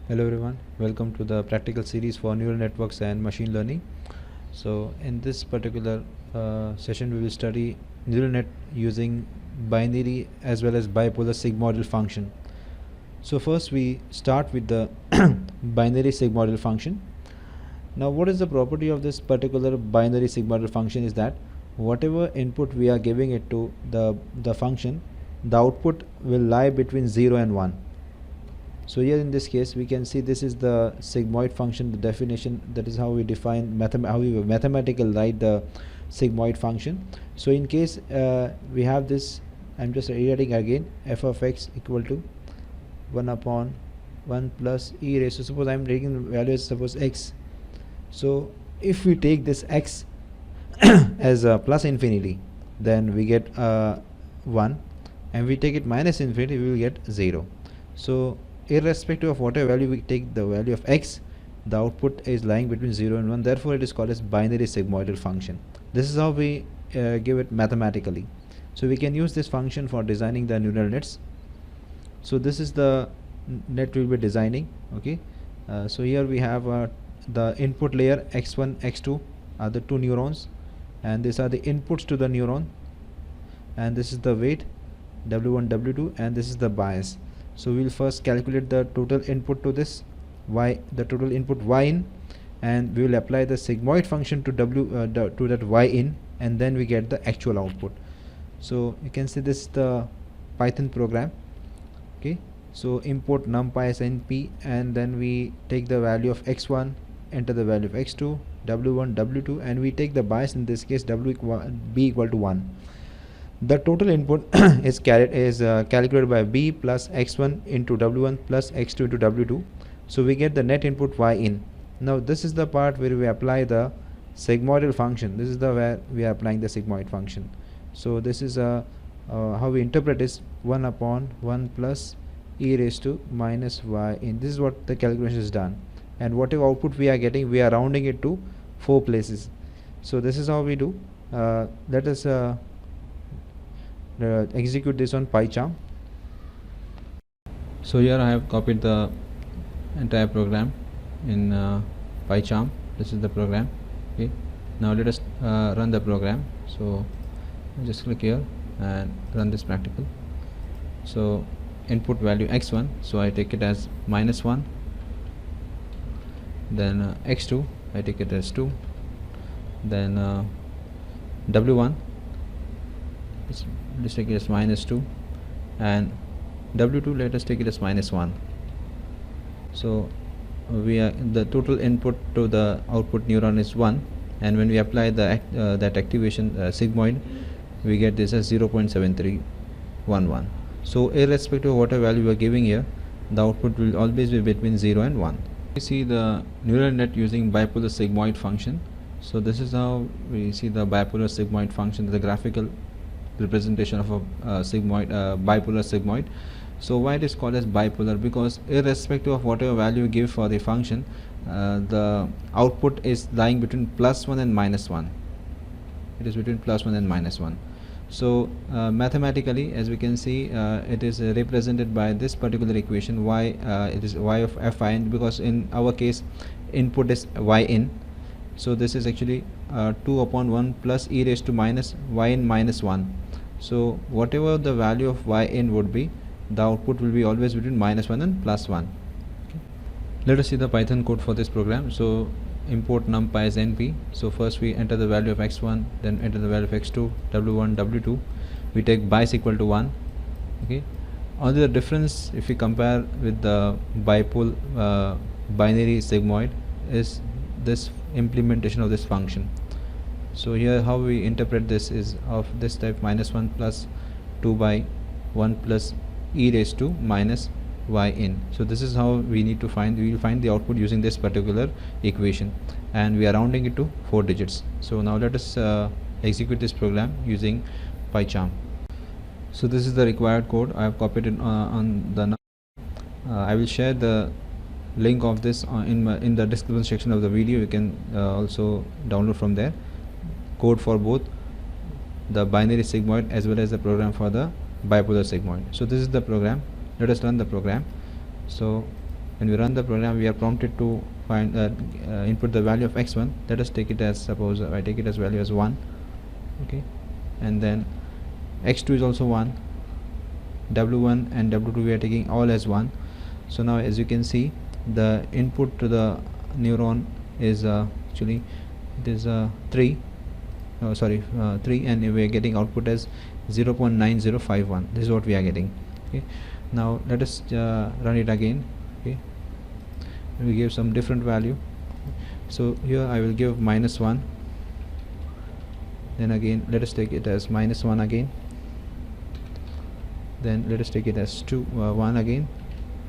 Hello everyone, welcome to the practical series for neural networks and machine learning. So in this particular session we will study neural net using binary as well as bipolar sigmoidal function. So first we start with the binary sigmoidal function. Now what is the property of this particular binary sigmoidal function is that whatever input we are giving it to the function, the output will lie between 0 and 1. So here in this case we can see this is the sigmoid function, the definition, that is how we define how we mathematical write the sigmoid function. So in case we have this, I'm just rewriting again, f of x equal to 1 upon 1 plus e raised to, suppose I'm taking the value as suppose x. So if we take this x as plus infinity, then we get 1, and we take it minus infinity, we will get 0. So irrespective of whatever value we take the value of x, the output is lying between 0 and 1, therefore it is called as binary sigmoidal function. This is how we give it mathematically. So we can use this function for designing the neural nets. So this is the net we will be designing. Okay, so here we have the input layer x1 x2 are the two neurons, and these are the inputs to the neuron, and this is the weight w1 w2, and this is the bias. So we will first calculate the total input to this the total input y in, and we will apply the sigmoid function to to that y in, and then we get the actual output. So you can see this is the Python program. Okay, so import numpy as np, and then we take the value of x1, enter the value of x2, w1 w2, and we take the bias, in this case b equal to 1. The total input is calculated by b plus x1 into w1 plus x2 into w2. So we get the net input y in. Now this is the part where we apply the sigmoidal function. This is the where we are applying the sigmoid function. So this is how we interpret is 1 upon 1 plus e raised to minus y in. This is what the calculation is done, and whatever output we are getting, we are rounding it to 4 places. So this is how we do. Let us execute this on PyCharm. So here I have copied the entire program in PyCharm. This is the program. Okay, now let us run the program. So just click here and run this practical. So input value x1, so I take it as -1, then x2 I take it as 2, then w1 let's take it as -2, and w2 let us take it as -1. So we are the total input to the output neuron is 1, and when we apply the that activation sigmoid, we get this as 0.7311. So irrespective of whatever value we are giving here, the output will always be between 0 and 1. We see the neural net using bipolar sigmoid function. So this is how we see the bipolar sigmoid function, the graphical representation of a bipolar sigmoid. So why it is called as bipolar? Because irrespective of whatever value you give for the function, the output is lying between +1 and -1. It is between +1 and -1. So mathematically, as we can see, it is represented by this particular equation y. It is y of fi in, because in our case input is y in. So this is actually 2 upon 1 plus e raised to minus y in minus 1. So whatever the value of y in would be, the output will be always between -1 and +1. Okay. Let us see the Python code for this program. So import numpy as np. So first we enter the value of x1, then enter the value of x2, w1 w2. We take bias equal to 1. Okay. Only the difference, if we compare with the bipolar binary sigmoid, is this implementation of this function. So here how we interpret this is of this type: -1 plus 2 by 1 plus e raised to minus y in. So this is how we need to find, we will find the output using this particular equation, and we are rounding it to 4 digits. So now let us execute this program using PyCharm. So this is the required code. I have copied it on the I will share the link of this in the description section of the video. You can also download from there code for both the binary sigmoid as well as the program for the bipolar sigmoid. So this is the program. Let us run the program. So when we run the program, we are prompted to find input the value of x1. Let us take it as, suppose I take it as value as 1, okay, and then x2 is also 1, w1 and w2 we are taking all as 1. So now as you can see, the input to the neuron is actually it is 3 3, and we are getting output as 0.9051. This is what we are getting. Okay, now let us run it again. Okay, we give some different value. So here I will give -1, then again let us take it as -1 again, then let us take it as 1 again,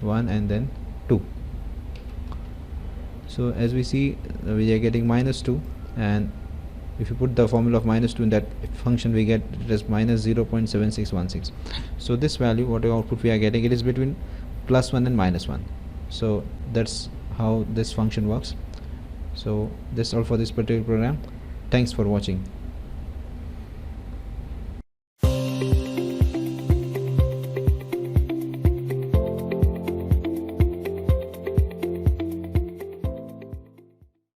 1, and then 2. So as we see, we are getting -2, and if you put the formula of -2 in that function, we get it as -0.7616. So this value, whatever output we are getting, it is between +1 and -1. So that's how this function works. So that's all for this particular program. Thanks for watching.